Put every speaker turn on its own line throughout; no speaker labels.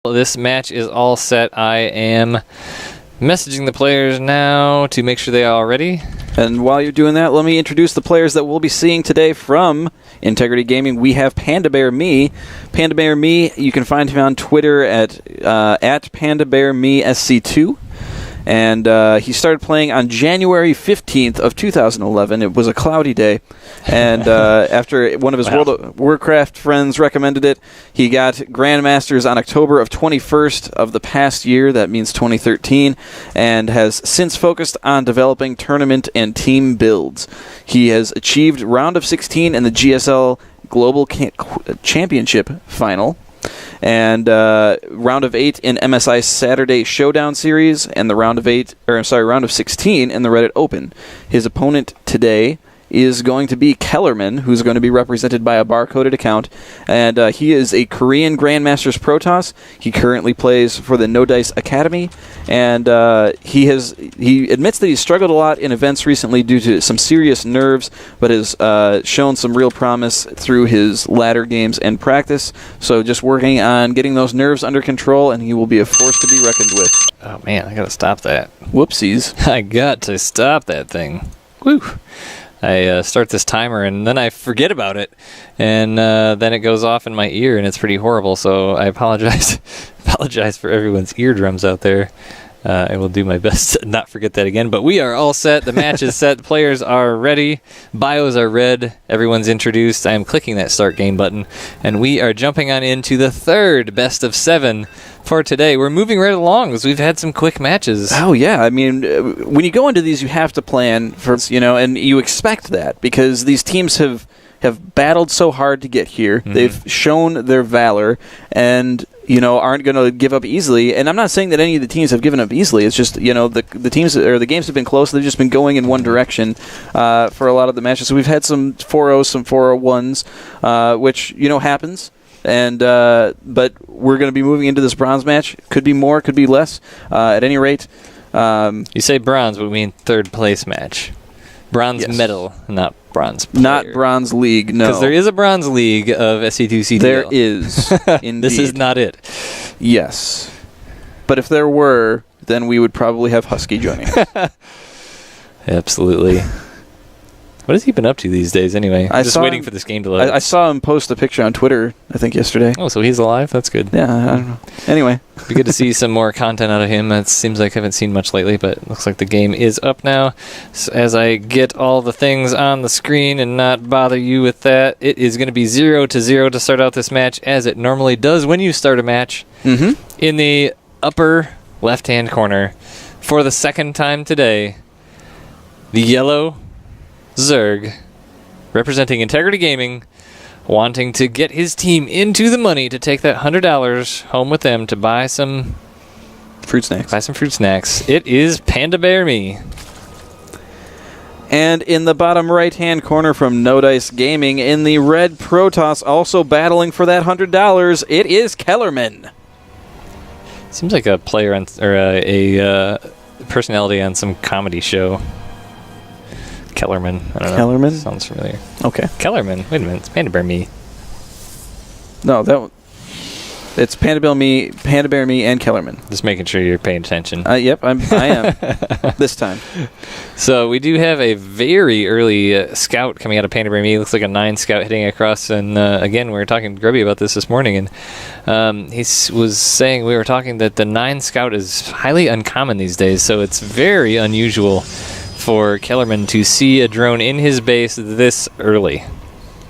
This match is all set. I am messaging the players now to make sure they are all ready.
And while you're doing that, let me introduce the players that we'll be seeing today from Integrity Gaming. We have Panda Bear Me. Panda Bear Me, you can find him on Twitter at Panda Bear Me SC2. And he started playing on January 15th of 2011. It was a cloudy day. And after one of his World of Warcraft friends recommended it, he got Grandmasters on October of 21st of the past year. That means 2013. And has since focused on developing tournament and team builds. He has achieved round of 16 in the GSL Global Championship final. And round of 8 in MSI Saturday Showdown Series, and the round of 16 in the Reddit Open. His opponent today is going to be Kellerman, who's going to be represented by a barcoded account, and he is a Korean Grandmasters Protoss. He currently plays for the No Dice Academy, and he admits that he's struggled a lot in events recently due to some serious nerves, but has shown some real promise through his latter games and practice. So just working on getting those nerves under control, and he will be a force to be reckoned with.
Oh man, I gotta stop that.
Whoopsies.
I got to stop that thing. Woo! I start this timer and then I forget about it, and then it goes off in my ear, and it's pretty horrible. So I apologize. Apologize for everyone's eardrums out there. I will do my best to not forget that again. But we are all set. The match is set. The players are ready. Bios are red. Everyone's introduced. I am clicking that start game button, and we are jumping on into the third best of 7 for today. We're moving right along because we've had some quick matches.
Oh, yeah. I mean, when you go into these, you have to plan for, and you expect that because these teams have battled so hard to get here. Mm-hmm. They've shown their valor and, aren't going to give up easily. And I'm not saying that any of the teams have given up easily. It's just, the teams or the games have been close. They've just been going in one direction for a lot of the matches. So we've had some 4-0s, some 4-1s, which, happens. And but we're going to be moving into this bronze match. Could be more, could be less. At any rate,
you say bronze, but we mean third place match. Bronze medal, not bronze player.
Not bronze league, no.
Because there is a bronze league of SC2CTL.
There is, indeed.
This is not it.
Yes. But if there were, then we would probably have Husky joining us.
Absolutely. What has he been up to these days anyway? I'm just waiting for this game to load.
I saw him post a picture on Twitter, I think, yesterday.
Oh, so he's alive? That's good.
Yeah, I don't know. Anyway.
It'd be good to see some more content out of him. It seems like I haven't seen much lately, but it looks like the game is up now. So as I get all the things on the screen and not bother you with that, it is going to be 0-0 to start out this match, as it normally does when you start a match. Mm-hmm. In the upper left-hand corner, for the second time today, the yellow Zerg, representing Integrity Gaming, wanting to get his team into the money to take that $100 home with them to buy some
fruit snacks.
It is Panda Bear Me.
And in the bottom right-hand corner from No Dice Gaming, in the red Protoss, also battling for that $100, it is Kellerman.
Seems like a player on, or a personality on some comedy show. Kellerman. I don't know.
Kellerman?
Sounds familiar.
Okay.
Kellerman. Wait a minute. It's Panda Bear Me.
No, it's Panda Bear Me, and Kellerman.
Just making sure you're paying attention.
Yep, I am. This time.
So we do have a very early scout coming out of Panda Bear Me. It looks like a 9 scout hitting across. And again, we were talking to Grubby about this morning, and he was saying, we were talking that the 9 scout is highly uncommon these days. So it's very unusual for Kellerman to see a drone in his base this early.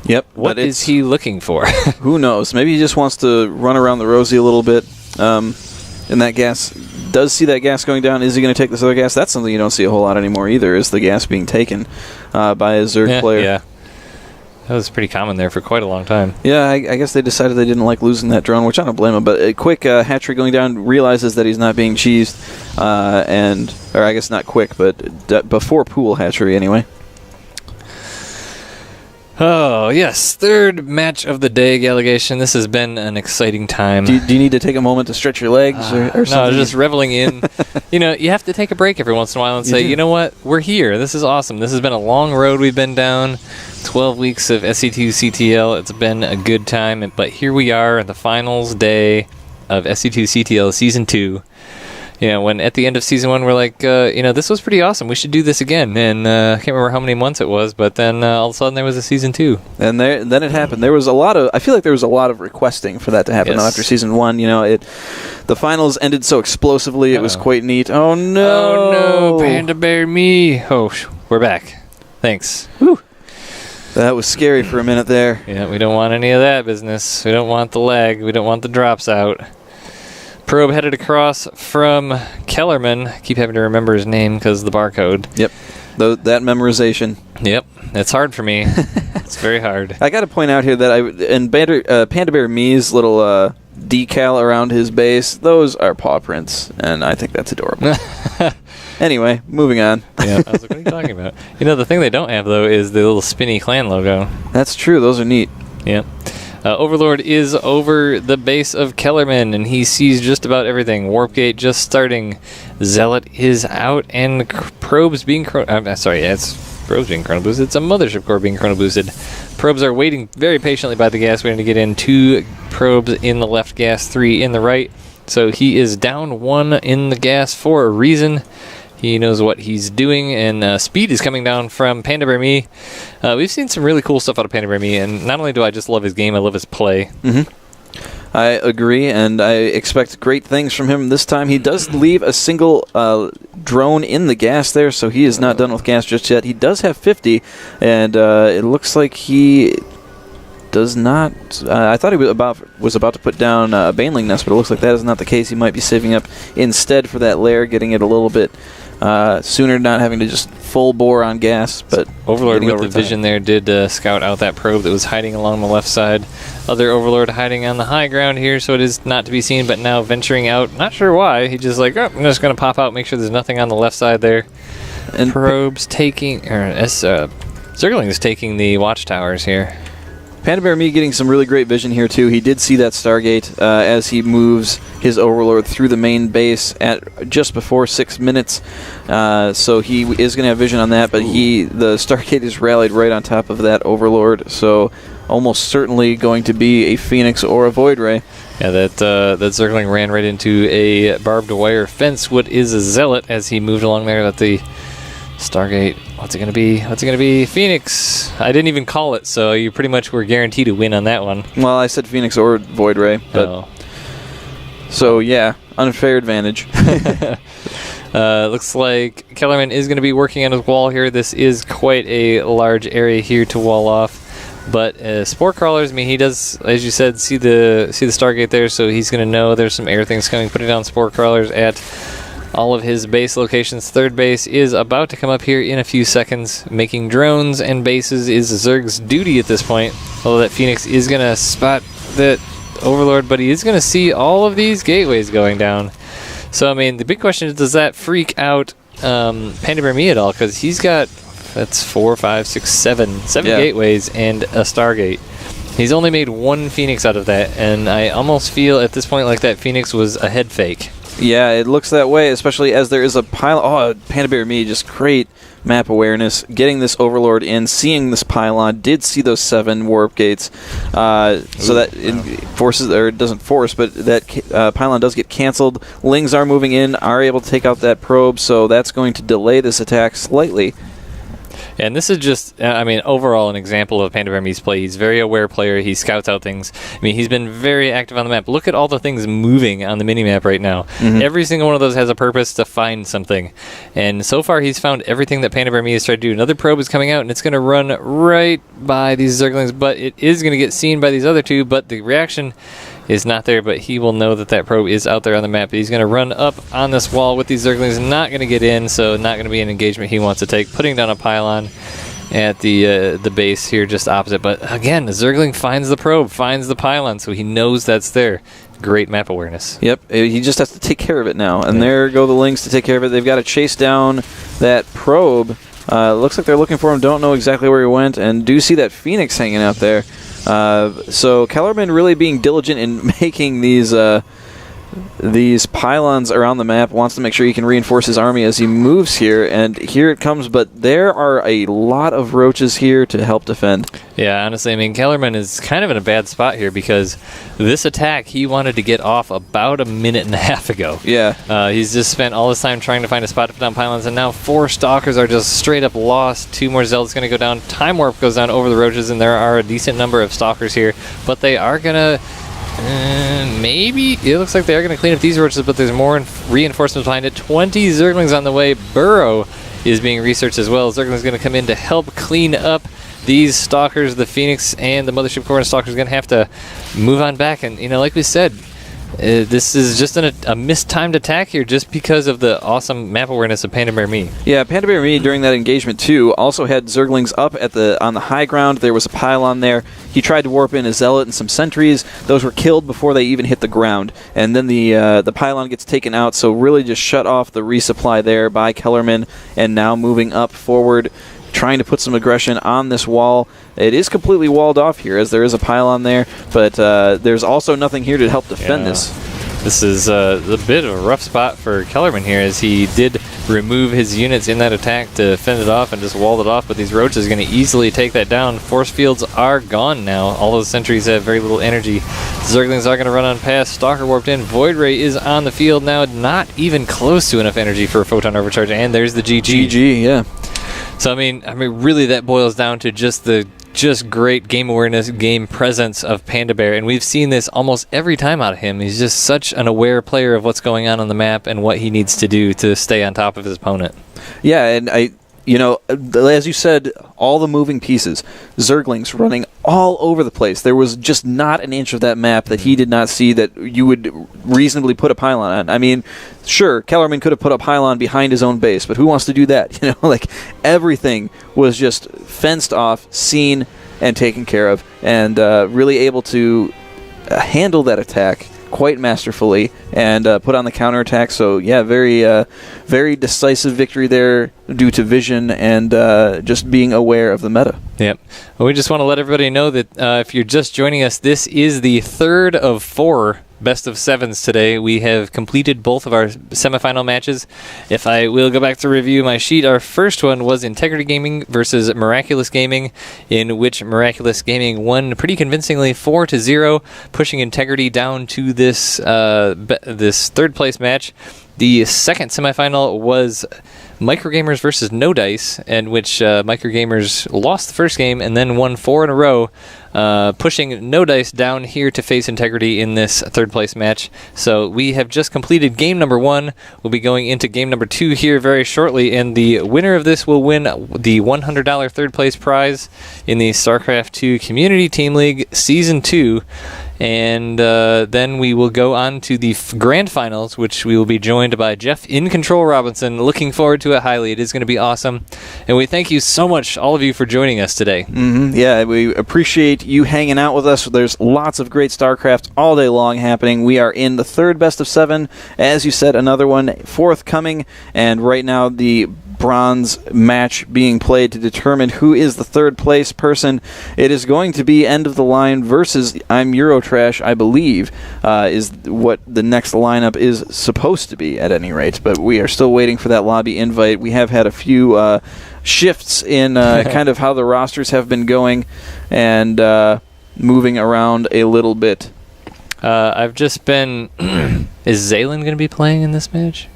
Yep.
What is he looking for?
Who knows? Maybe he just wants to run around the rosy a little bit. And that gas, does see that gas going down. Is he going to take this other gas? That's something you don't see a whole lot anymore either, is the gas being taken by a Zerg player.
Yeah. That was pretty common there for quite a long time.
Yeah, I guess they decided they didn't like losing that drone, which I don't blame them. But a quick hatchery going down, realizes that he's not being cheesed, or I guess not quick, but before pool hatchery anyway.
Oh, yes. Third match of the day, Gallegation. This has been an exciting time.
Do you need to take a moment to stretch your legs or something?
No, just reveling in. You have to take a break every once in a while and say, you know what? We're here. This is awesome. This has been a long road we've been down. 12 weeks of SC2CTL. It's been a good time. But here we are at the finals day. of SC2CTL Season 2. When at the end of Season 1 we're like, this was pretty awesome. We should do this again. And I can't remember how many months it was, but then all of a sudden there was a Season 2.
And then it happened. There was I feel like there was a lot of requesting for that to happen after Season 1. The finals ended so explosively. It was quite neat. Oh, no.
Oh, no. Panda Bear me. Oh, we're back. Thanks.
Whew. That was scary for a minute there.
Yeah, we don't want any of that business. We don't want the lag. We don't want the drops out. Probe headed across from Kellerman. I keep having to remember his name because of the barcode.
Yep. That memorization.
Yep. It's hard for me. It's very hard.
I got to point out here that Panda Bear Me's little decal around his base, those are paw prints, and I think that's adorable. Anyway, moving on.
Yeah, I was like, what are you talking about? The thing they don't have, though, is the little spinny clan logo.
That's true. Those are neat.
Yep. Overlord is over the base of Kellerman, and he sees just about everything. Warp gate just starting. Zealot is out, and probes being probes being chrono boosted. It's a mothership core being chrono boosted. Probes are waiting very patiently by the gas waiting to get in. 2 probes in the left gas, 3 in the right. So he is down 1 in the gas for a reason. He knows what he's doing, and speed is coming down from Panda Bear Me. We've seen some really cool stuff out of Panda Bear Me, and not only do I just love his game, I love his play.
Mm-hmm. I agree, and I expect great things from him this time. He does leave a single drone in the gas there, so he is not done with gas just yet. He does have 50, and it looks like he does not... I thought he was about to put down a Baneling nest, but it looks like that is not the case. He might be saving up instead for that lair, getting it a little bit sooner, not having to just full bore on gas. But
Overlord with the vision there did scout out that probe that was hiding along the left side. Other Overlord hiding on the high ground here, so it is not to be seen, but now venturing out. Not sure why. He just I'm just going to pop out, make sure there's nothing on the left side there. And Probes taking... Zergling is taking the watchtowers here.
Panda Bear Me getting some really great vision here, too. He did see that Stargate as he moves his Overlord through the main base at just before 6 minutes. So he is going to have vision on that, but the Stargate is rallied right on top of that Overlord, so almost certainly going to be a Phoenix or a Void Ray.
Yeah, that Zergling ran right into a barbed wire fence. What is a Zealot as he moved along there at the Stargate? What's it going to be? What's it going to be? Phoenix. I didn't even call it, so you pretty much were guaranteed to win on that one.
Well, I said Phoenix or Void Ray, but so yeah, unfair advantage.
Looks like Kellerman is going to be working on his wall here. This is quite a large area here to wall off. But Spore Crawlers, he does, as you said, see the Stargate there, so he's going to know there's some air things coming, putting down Spore Crawlers at all of his base locations. Third base is about to come up here in a few seconds. Making drones and bases is Zerg's duty at this point. Although that Phoenix is going to spot that Overlord, but he is going to see all of these gateways going down. So, the big question is, does that freak out Panda Bear Me at all? Because he's got, that's 4, 5, 6, 7 gateways and a Stargate. He's only made 1 Phoenix out of that, and I almost feel at this point like that Phoenix was a head fake.
Yeah, it looks that way, especially as there is a pylon. Oh, Panda Bear Me, just great map awareness. Getting this Overlord in, seeing this pylon, did see those 7 warp gates. So that it forces, or it doesn't force, but that pylon does get canceled. Lings are moving in, are able to take out that probe, so that's going to delay this attack slightly.
And this is just, overall an example of Panda Bear Me's play. He's a very aware player. He scouts out things. He's been very active on the map. Look at all the things moving on the minimap right now. Mm-hmm. Every single one of those has a purpose to find something. And so far, he's found everything that Panda Bear Me has tried to do. Another probe is coming out, and it's going to run right by these Zerglings, but it is going to get seen by these other 2, but the reaction is not there, but he will know that probe is out there on the map. He's going to run up on this wall with these Zerglings, not going to get in, so not going to be an engagement he wants to take. Putting down a pylon at the base here just opposite, but again, the Zergling finds the probe, finds the pylon, so he knows that's there. Great map awareness.
Yep, he just has to take care of it now, and there go the Lings to take care of it. They've got to chase down that probe. Looks like they're looking for him, don't know exactly where he went, and do see that Phoenix hanging out there. So Kellerman really being diligent in making these these pylons around the map, wants to make sure he can reinforce his army as he moves here, and here it comes, but there are a lot of roaches here to help defend.
Yeah, honestly, I mean, Kellerman is kind of in a bad spot here because this attack he wanted to get off about a minute and a half ago.
Yeah.
He's just spent all his time trying to find a spot to put down pylons, and now 4 Stalkers are just straight up lost. 2 more Zealots going to go down. Time Warp goes down over the roaches, and there are a decent number of Stalkers here, but they are going to... maybe it looks like they are going to clean up these roaches, but there's more reinforcements behind it. 20 Zerglings on the way. Burrow is being researched as well. Zergling's going to come in to help clean up these Stalkers. The Phoenix and the Mothership Core and Stalkers are going to have to move on back, and like we said, this is just a mistimed attack here just because of the awesome map awareness of Panda Bear Me.
Yeah, Panda Bear Me during that engagement too also had Zerglings up on the high ground. There was a pylon there. He tried to warp in a Zealot and some sentries. Those were killed before they even hit the ground. And then the pylon gets taken out, so really just shut off the resupply there by Kellerman, and now moving up forward, trying to put some aggression on this wall. It is completely walled off here as there is a pylon there, but there's also nothing here to help defend this.
This is a bit of a rough spot for Kellerman here, as he did remove his units in that attack to fend it off and just walled it off, but these roaches are going to easily take that down. Force fields are gone now. All those sentries have very little energy. Zerglings are going to run on past. Stalker warped in. Void Ray is on the field now, not even close to enough energy for a Photon Overcharge, and there's the GG.
GG, yeah.
So I mean, really, that boils down to just great game awareness, game presence of Panda Bear, and we've seen this almost every time out of him. He's just such an aware player of what's going on the map and what he needs to do to stay on top of his opponent.
Yeah, and as you said, all the moving pieces, Zerglings running all over the place. There was just not an inch of that map that he did not see that you would reasonably put a pylon on. I mean, sure, Kellerman could have put a pylon behind his own base, but who wants to do that? Everything was just fenced off, seen, and taken care of, and really able to handle that attack quite masterfully and put on the counterattack. So yeah, very decisive victory there due to vision and just being aware of the meta.
Yep. Well, we just want to let everybody know that if you're just joining us, this is the 3rd of 4 best of 7s today. We have completed both of our semifinal matches. If I will go back to review my sheet, our first one was Integrity Gaming versus Miraculous Gaming, in which Miraculous Gaming won pretty convincingly 4-0, pushing Integrity down to this this 3rd place match. The second semifinal was Microgamers versus No Dice, in which Microgamers lost the first game and then won 4 in a row, pushing No Dice down here to face Integrity in this 3rd place match. So we have just completed game number 1. We'll be going into game number 2 here very shortly, and the winner of this will win the $100 3rd place prize in the StarCraft 2 Community Team League Season 2. And then we will go on to the grand finals, which we will be joined by Jeff In Control Robinson. Looking forward to it highly. It is going to be awesome. And we thank you so much, all of you, for joining us today.
Mm-hmm. Yeah, we appreciate you hanging out with us. There's lots of great StarCraft all day long happening. We are in the 3rd best of 7. As you said, another one forthcoming. And right now, the bronze match being played to determine who is the 3rd place person. It is going to be End of the Line versus I'm Eurotrash, I believe, is what the next lineup is supposed to be at any rate. But we are still waiting for that lobby invite. We have had a few shifts in kind of how the rosters have been going and moving around a little bit.
I've just been... Is Zaylin going to be playing in this match?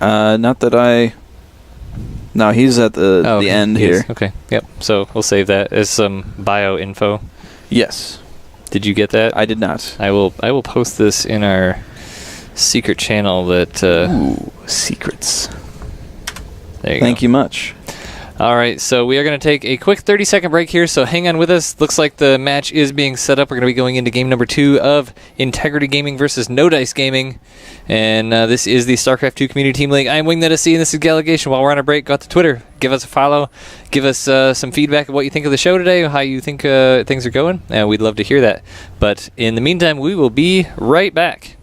Not that I... No, he's at the end here.
Okay, yep. So we'll save that as some bio info.
Yes.
Did you get that?
I did not.
I will post this in our secret channel that...
Ooh, secrets.
There you
Thank you much.
All right, so we are going to take a quick 30-second break here, so hang on with us. Looks like the match is being set up. We're going to be going into game number 2 of Integrity Gaming versus No Dice Gaming, and this is the StarCraft 2 Community Team League. I'm Wingnet SC, and this is Gallegation. While we're on a break, go out to Twitter. Give us a follow. Give us some feedback of what you think of the show today, how you think things are going. We'd love to hear that. But in the meantime, we will be right back.